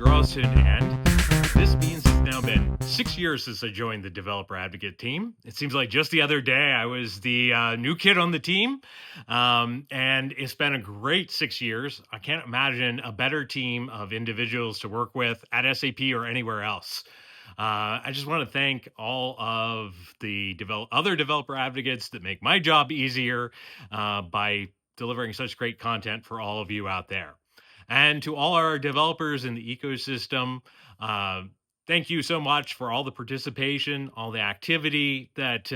draws to an end. This means it's now been 6 years since I joined the Developer Advocate team. It seems like just the other day I was the new kid on the team, and it's been a great 6 years. I can't imagine a better team of individuals to work with at SAP or anywhere else. I just want to thank all of the other developer advocates that make my job easier by delivering such great content for all of you out there. And to all our developers in the ecosystem, uh, thank you so much for all the participation, all the activity that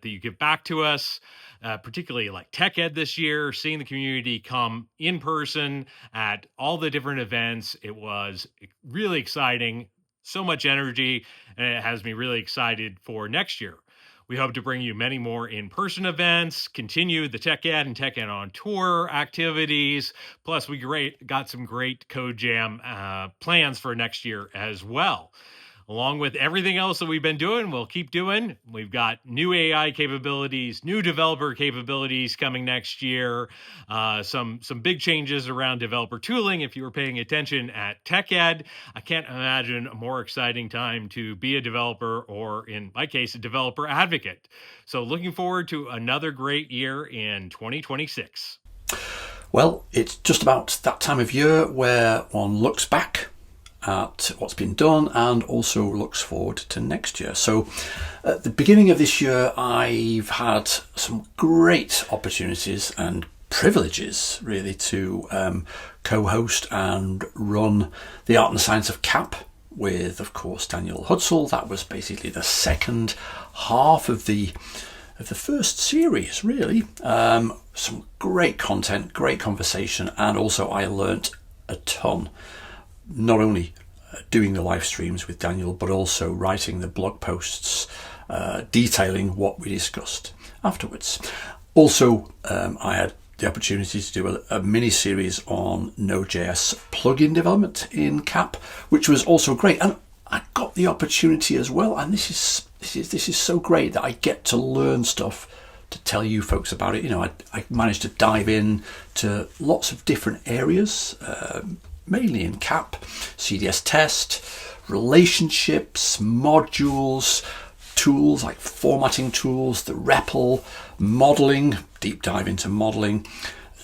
you give back to us, particularly like TechEd this year, seeing the community come in person at all the different events. It was really exciting, so much energy, and it has me really excited for next year. We hope to bring you many more in-person events, continue the TechEd and TechEd on Tour activities. Plus, we got some great Code Jam plans for next year as well. Along with everything else that we've been doing, we'll keep doing. We've got new AI capabilities, new developer capabilities coming next year, some big changes around developer tooling. If you were paying attention at TechEd, I can't imagine a more exciting time to be a developer, or in my case, a developer advocate. So looking forward to another great year in 2026. Well, it's just about that time of year where one looks back at what's been done and also looks forward to next year. So at the beginning of this year, I've had some great opportunities and privileges really to co-host and run the Art and Science of CAP with, of course, Daniel Hutzel. That was basically the second half of the first series, really. Some great content, great conversation, and also I learnt a ton. Not only doing the live streams with Daniel, but also writing the blog posts detailing what we discussed afterwards. Also, I had the opportunity to do a mini series on Node.js plugin development in CAP, which was also great. And I got the opportunity as well, and this is so great that I get to learn stuff to tell you folks about it. You know, I managed to dive in to lots of different areas, mainly in CAP, CDS test, relationships, modules, tools like formatting tools, the REPL, modeling, deep dive into modeling,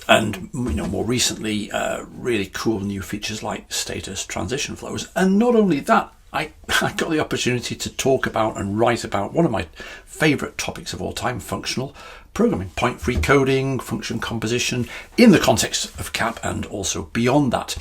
and more recently, really cool new features like status transition flows. And not only that, I got the opportunity to talk about and write about one of my favorite topics of all time, functional programming, point-free coding, function composition, in the context of CAP and also beyond that.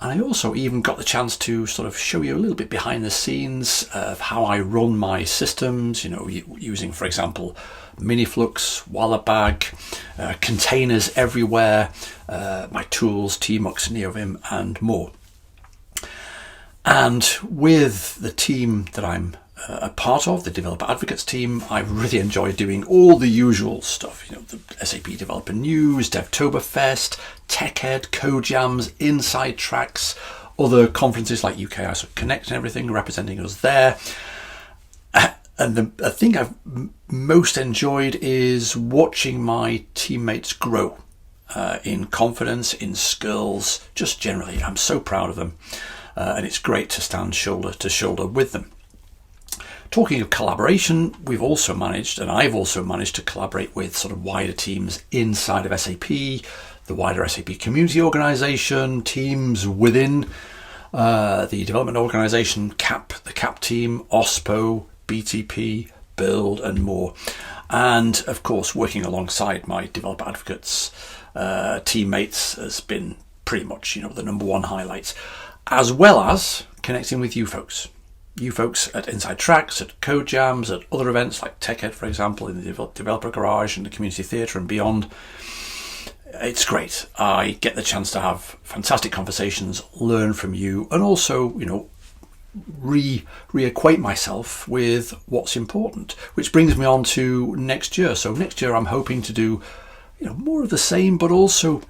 And I also even got the chance to sort of show you a little bit behind the scenes of how I run my systems, using, for example, Miniflux, Wallabag, containers everywhere, my tools, Tmux, NeoVim, and more. And with the team that I'm a part of, the Developer Advocates team, I really enjoy doing all the usual stuff, the SAP Developer News, Devtoberfest, TechEd, Code Jams, Inside Tracks, other conferences like UK ISO Connect and everything, representing us there. And the thing I've most enjoyed is watching my teammates grow in confidence, in skills, just generally. I'm so proud of them. And it's great to stand shoulder to shoulder with them. Talking of collaboration, I've also managed to collaborate with sort of wider teams inside of SAP, the wider SAP community organization, teams within the development organization, CAP, the CAP team, OSPO, BTP, Build, and more. And of course, working alongside my developer advocates, teammates has been pretty much, the number one highlight, as well as connecting with you folks at Inside Tracks, at Code Jams, at other events like TechEd, for example, in the Developer Garage and the Community Theatre and beyond. It's great. I get the chance to have fantastic conversations, learn from you, and also, reacquaint myself with what's important, which brings me on to next year. So next year I'm hoping to do, more of the same, but also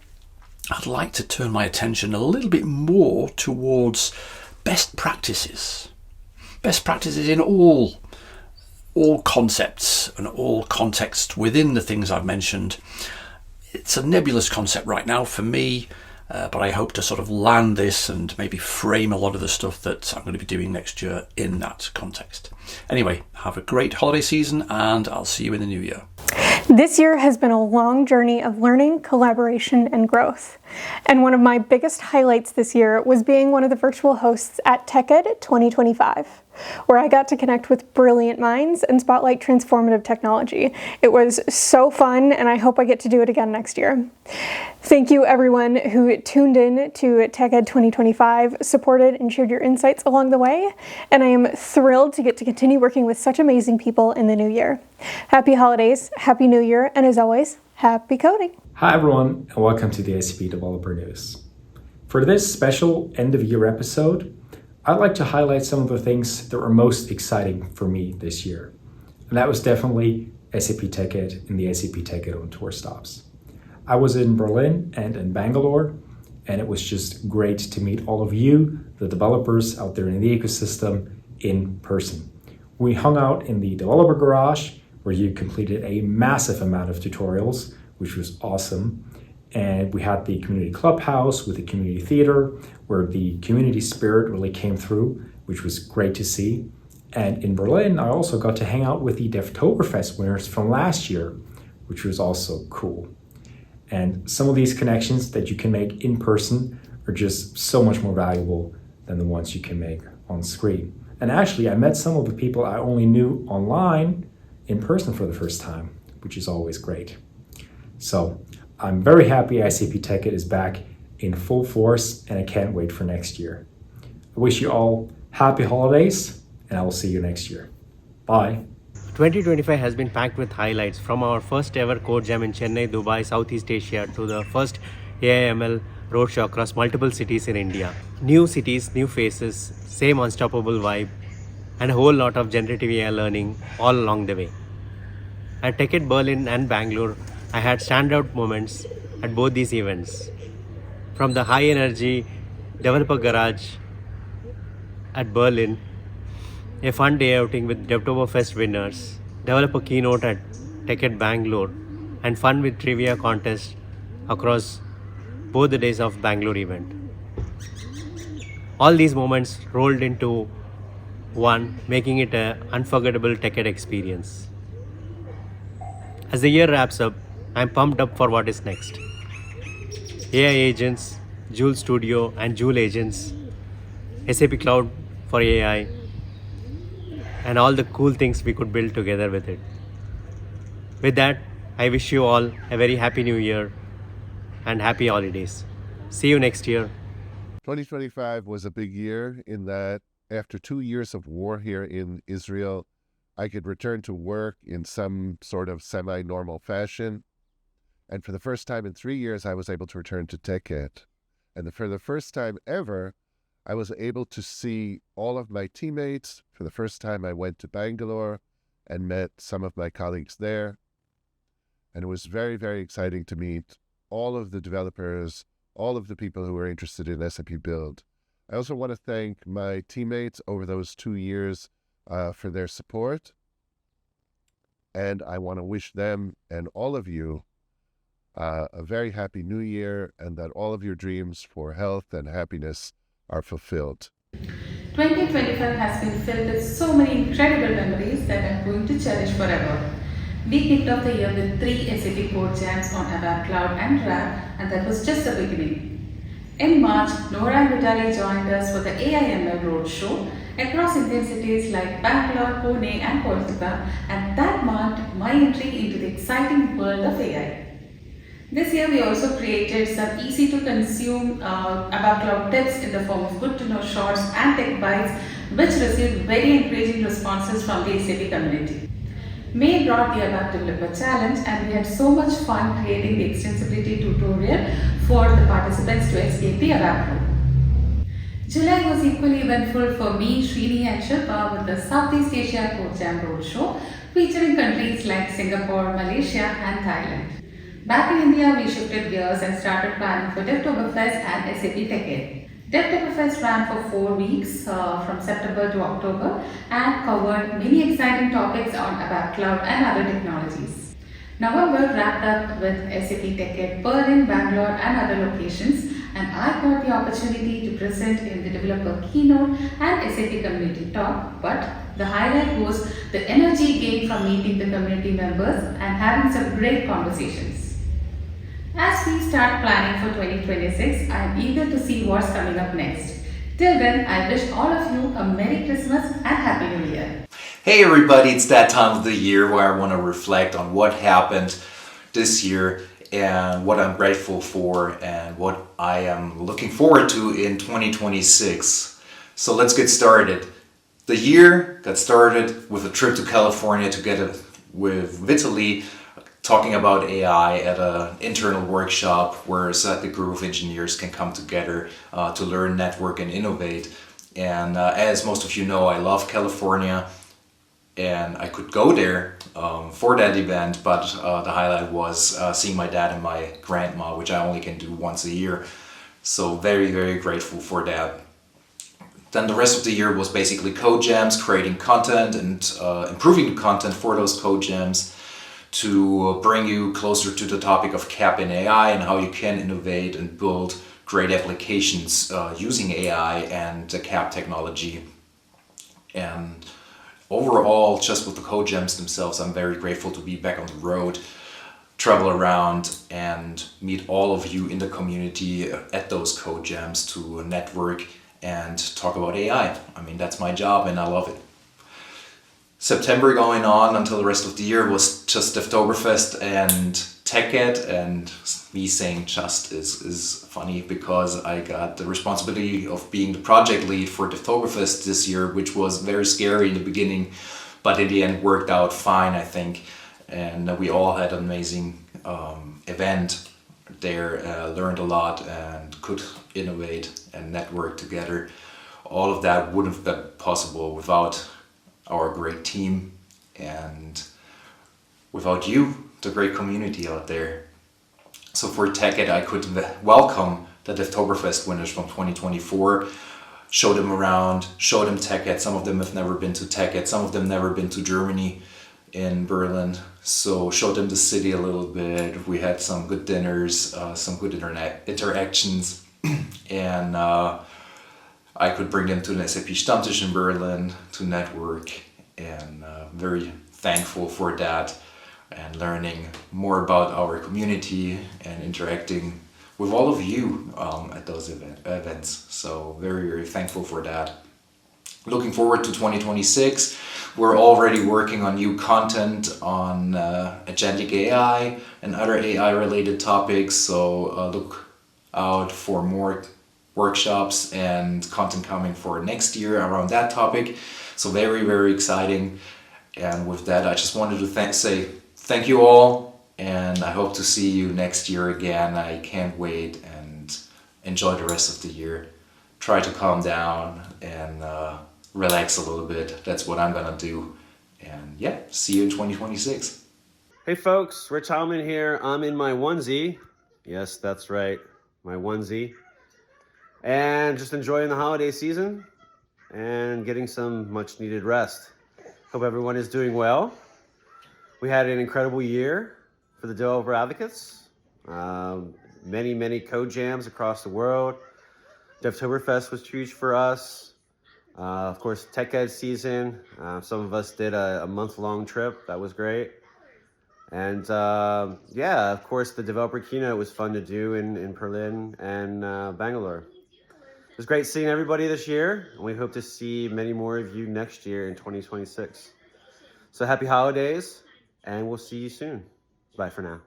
I'd like to turn my attention a little bit more towards best practices in all concepts and all contexts within the things I've mentioned. It's a nebulous concept right now for me. but I hope to sort of land this and maybe frame a lot of the stuff that I'm going to be doing next year in that context. Anyway, have a great holiday season, and I'll see you in the new year. This year has been a long journey of learning, collaboration, and growth. And one of my biggest highlights this year was being one of the virtual hosts at TechEd 2025, where I got to connect with brilliant minds and spotlight transformative technology. It was so fun, and I hope I get to do it again next year. Thank you everyone who tuned in to TechEd 2025, supported and shared your insights along the way, and I am thrilled to get to continue working with such amazing people in the new year. Happy holidays, happy new year, and as always, happy coding. Hi everyone, and welcome to the SAP Developer News. For this special end-of-year episode, I'd like to highlight some of the things that were most exciting for me this year. And that was definitely SAP TechEd and the SAP TechEd on tour stops. I was in Berlin and in Bangalore, and it was just great to meet all of you, the developers out there in the ecosystem, in person. We hung out in the developer garage, where you completed a massive amount of tutorials, which was awesome. And we had the community clubhouse with the community theater, where the community spirit really came through, which was great to see. And in Berlin, I also got to hang out with the Devtoberfest winners from last year, which was also cool. And some of these connections that you can make in person are just so much more valuable than the ones you can make on screen. And actually, I met some of the people I only knew online in person for the first time, which is always great. So I'm very happy SAP TechEd is back in full force, and I can't wait for next year. I wish you all happy holidays, and I will see you next year. Bye. 2025 has been packed with highlights, from our first ever code jam in Chennai, Dubai, Southeast Asia, to the first AI/ML roadshow across multiple cities in India. New cities, new faces, same unstoppable vibe, and a whole lot of generative AI learning all along the way. At TechEd Berlin and Bangalore, I had standout moments at both these events. From the high energy developer garage at Berlin, a fun day outing with Devtoberfest winners, developer keynote at TechEd Bangalore, and fun with trivia contest across both the days of Bangalore event. All these moments rolled into one, making it an unforgettable TechEd experience. As the year wraps up, I'm pumped up for what is next. AI agents, Joule Studio and Joule agents, SAP Cloud for AI, and all the cool things we could build together with it. With that, I wish you all a very happy new year and happy holidays. See you next year. 2025 was a big year in that after 2 years of war here in Israel, I could return to work in some sort of semi-normal fashion. And for the first time in 3 years, I was able to return to TechEd. And for the first time ever, I was able to see all of my teammates. For the first time, I went to Bangalore and met some of my colleagues there. And it was very, very exciting to meet all of the developers, all of the people who were interested in SAP Build. I also want to thank my teammates over those 2 years for their support. And I want to wish them and all of you a very happy new year, and that all of your dreams for health and happiness are fulfilled. 2025 has been filled with so many incredible memories that I'm going to cherish forever. We kicked off the year with 3 SAP code jams on ABAP Cloud and RAP, and that was just the beginning. In March, Nora and Vitali joined us for the AI/ML Roadshow across Indian cities like Bangalore, Pune and Kolkata, and that marked my entry into the exciting world of AI. This year we also created some easy to consume ABAP Cloud tips in the form of good to know shorts and tech bites, which received very encouraging responses from the SAP community. May brought the ABAP Developer Challenge, and we had so much fun creating the extensibility tutorial for the participants to escape the ABAP flow. July was equally eventful for me, Srini and Shilpa with the Southeast Asia Code Jam Roadshow, featuring countries like Singapore, Malaysia and Thailand. Back in India, we shifted gears and started planning for Devtoberfest and SAP TechEd. Devtoberfest ran for 4 weeks from September to October and covered many exciting topics on ABAP Cloud and other technologies. November wrapped up with SAP TechEd Berlin, Bangalore and other locations, and I got the opportunity to present in the developer keynote and SAP community talk, but the highlight was the energy gained from meeting the community members and having some great conversations. As we start planning for 2026, I am eager to see what's coming up next. Till then, I wish all of you a Merry Christmas and Happy New Year. Hey everybody, it's that time of the year where I want to reflect on what happened this year and what I'm grateful for and what I am looking forward to in 2026. So let's get started. The year got started with a trip to California together with Vitaly, talking about AI at an internal workshop where a group of engineers can come together to learn, network, and innovate. And as most of you know, I love California, and I could go there for that event, but the highlight was seeing my dad and my grandma, which I only can do once a year. So very, very grateful for that. Then the rest of the year was basically code jams, creating content and improving the content for those code jams to bring you closer to the topic of CAP and AI and how you can innovate and build great applications using AI and the CAP technology. And overall, just with the code jams themselves, I'm very grateful to be back on the road, travel around and meet all of you in the community at those code jams to network and talk about AI. I mean, that's my job and I love it. September going on until the rest of the year was just Devtoberfest and TechEd, and me saying just is funny because I got the responsibility of being the project lead for Devtoberfest this year, which was very scary in the beginning, but in the end worked out fine, I think. And we all had an amazing event there, learned a lot and could innovate and network together. All of that wouldn't have been possible without our great team and without you, the great community out there. So for TechEd, I could welcome the Devtoberfest winners from 2024, show them around, show them TechEd. Some of them have never been to TechEd, some of them never been to Germany in Berlin. So show them the city a little bit. We had some good dinners, some good internet interactions, and I could bring them to an SAP Stammtisch in Berlin to network, and very thankful for that and learning more about our community and interacting with all of you at those events. So very, very thankful for that. Looking forward to 2026. We're already working on new content on agentic AI and other AI related topics. So look out for more workshops and content coming for next year around that topic. So very, very exciting. And with that, I just wanted to say thank you all, and I hope to see you next year again. I can't wait, and enjoy the rest of the year. Try to calm down and relax a little bit. That's what I'm gonna do. And yeah, see you in 2026. Hey folks, Rich Hallman here. I'm in my onesie. Yes, that's right, my onesie. And just enjoying the holiday season and getting some much needed rest. Hope everyone is doing well. We had an incredible year for the developer advocates. Many code jams across the world. Devtoberfest was huge for us. Of course, TechEd season. Some of us did a month-long trip. That was great. And yeah, of course, the developer keynote was fun to do in Berlin and Bangalore. It was great seeing everybody this year, and we hope to see many more of you next year in 2026. So happy holidays, and we'll see you soon. Bye for now.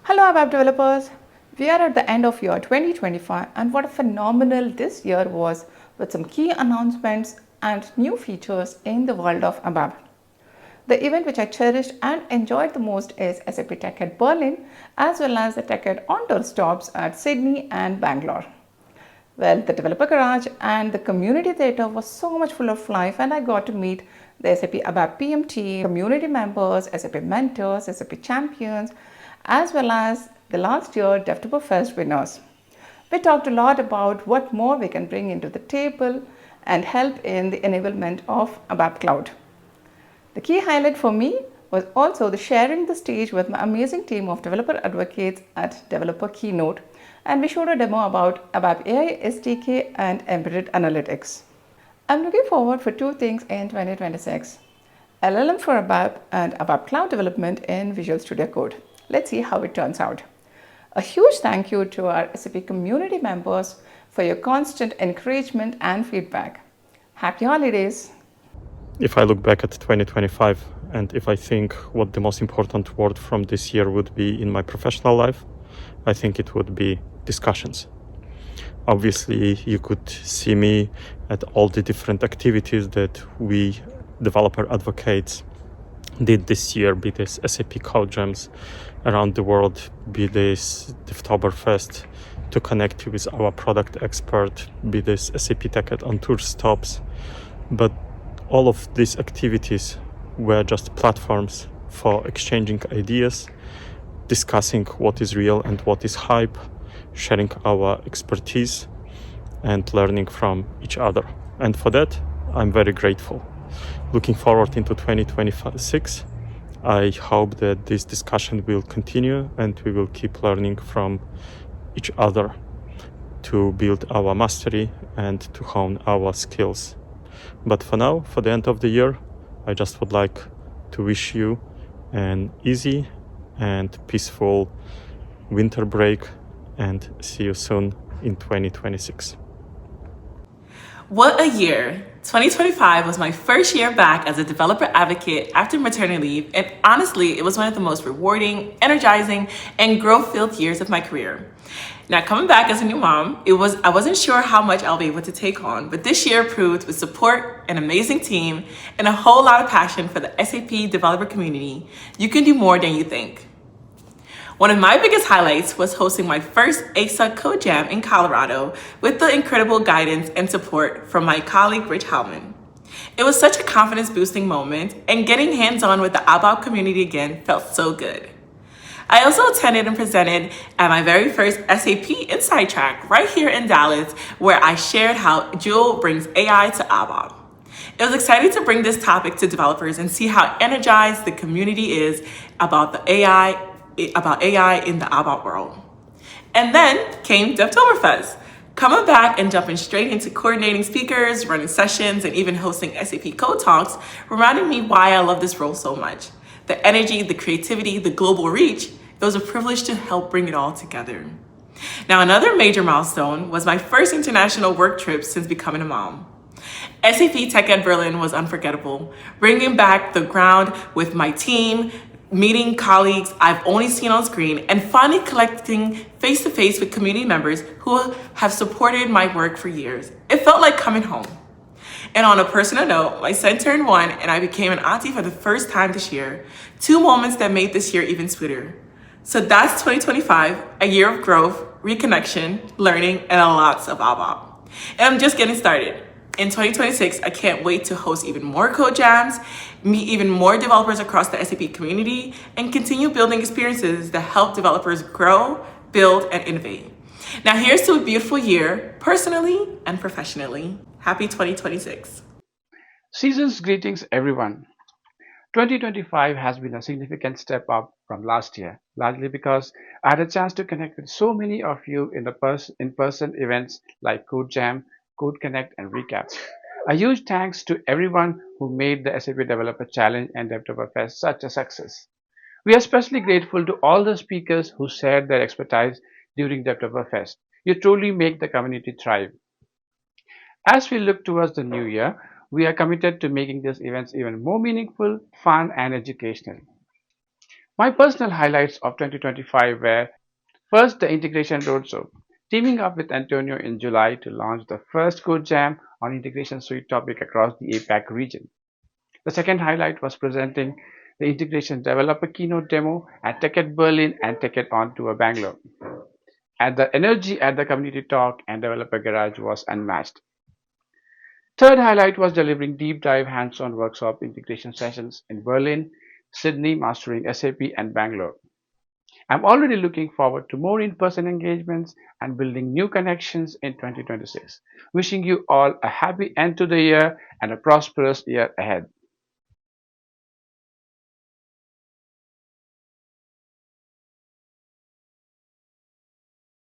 Hello web developers. We are at the end of year 2025, and what a phenomenal this year was, with some key announcements and new features in the world of ABAP. The event which I cherished and enjoyed the most is SAP TechEd Berlin, as well as the TechEd on-tour stops at Sydney and Bangalore. Well, the developer garage and the community theatre was so much full of life, and I got to meet the SAP ABAP PM team, community members, SAP mentors, SAP champions, as well as the last year Devtoberfest winners. We talked a lot about what more we can bring into the table and help in the enablement of ABAP Cloud. The key highlight for me was also the sharing the stage with my amazing team of developer advocates at Developer Keynote, and we showed a demo about ABAP AI SDK and embedded analytics. I'm looking forward for two things in 2026. LLM for ABAP and ABAP Cloud development in Visual Studio Code. Let's see how it turns out. A huge thank you to our SAP community members for your constant encouragement and feedback. Happy holidays! If I look back at 2025 and if I think what the most important word from this year would be in my professional life, I think it would be discussions. Obviously, you could see me at all the different activities that we developer advocates did this year, be this SAP Code Jams around the world, be this Devtoberfest to connect with our product expert, be this SAP TechEd on tour stops. But all of these activities were just platforms for exchanging ideas, discussing what is real and what is hype, sharing our expertise and learning from each other. And for that, I'm very grateful. Looking forward into 2026, I hope that this discussion will continue and we will keep learning from each other to build our mastery and to hone our skills. But for now, for the end of the year, I just would like to wish you an easy and peaceful winter break and see you soon in 2026. What a year! 2025 was my first year back as a developer advocate after maternity leave, and honestly, it was one of the most rewarding, energizing, and growth-filled years of my career. Now, coming back as a new mom, I wasn't sure how much I'll be able to take on, but this year proved with support, an amazing team, and a whole lot of passion for the SAP developer community, you can do more than you think. One of my biggest highlights was hosting my first ASA Code Jam in Colorado with the incredible guidance and support from my colleague Rich Hellman. It was such a confidence-boosting moment, and getting hands-on with the ABAP community again felt so good. I also attended and presented at my very first SAP Inside Track right here in Dallas, where I shared how Joule brings AI to ABAP. It was exciting to bring this topic to developers and see how energized the community is about AI in the ABAP world. And then came Devtoberfest. Coming back and jumping straight into coordinating speakers, running sessions, and even hosting SAP Code Talks reminded me why I love this role so much. The energy, the creativity, the global reach, it was a privilege to help bring it all together. Now, another major milestone was my first international work trip since becoming a mom. SAP TechEd Berlin was unforgettable, bringing back the ground with my team, meeting colleagues I've only seen on screen, and finally connecting face-to-face with community members who have supported my work for years. It felt like coming home. And on a personal note, my son turned 1 and I became an auntie for the first time this year, 2 moments that made this year even sweeter. So that's 2025, a year of growth, reconnection, learning, and lots of ABAP. And I'm just getting started. In 2026, I can't wait to host even more code jams, meet even more developers across the SAP community, and continue building experiences that help developers grow, build, and innovate. Now here's to a beautiful year, personally and professionally. Happy 2026. Season's greetings, everyone. 2025 has been a significant step up from last year, largely because I had a chance to connect with so many of you in in-person events like Code Jam, Code Connect, and Recap. A huge thanks to everyone who made the SAP Developer Challenge and Devtoberfest such a success. We are especially grateful to all the speakers who shared their expertise during Devtoberfest. You truly make the community thrive. As we look towards the new year, we are committed to making these events even more meaningful, fun, and educational. My personal highlights of 2025 were first, the Integration Roadshow, teaming up with Antonio in July to launch the first Code Jam on Integration Suite topic across the APAC region. The second highlight was presenting the Integration Developer Keynote demo at TechEd Berlin and TechEd On Tour Bangalore. And the energy at the community talk and developer garage was unmatched. Third highlight was delivering deep dive hands-on workshop integration sessions in Berlin, Sydney, mastering SAP, and Bangalore. I'm already looking forward to more in-person engagements and building new connections in 2026. Wishing you all a happy end to the year and a prosperous year ahead.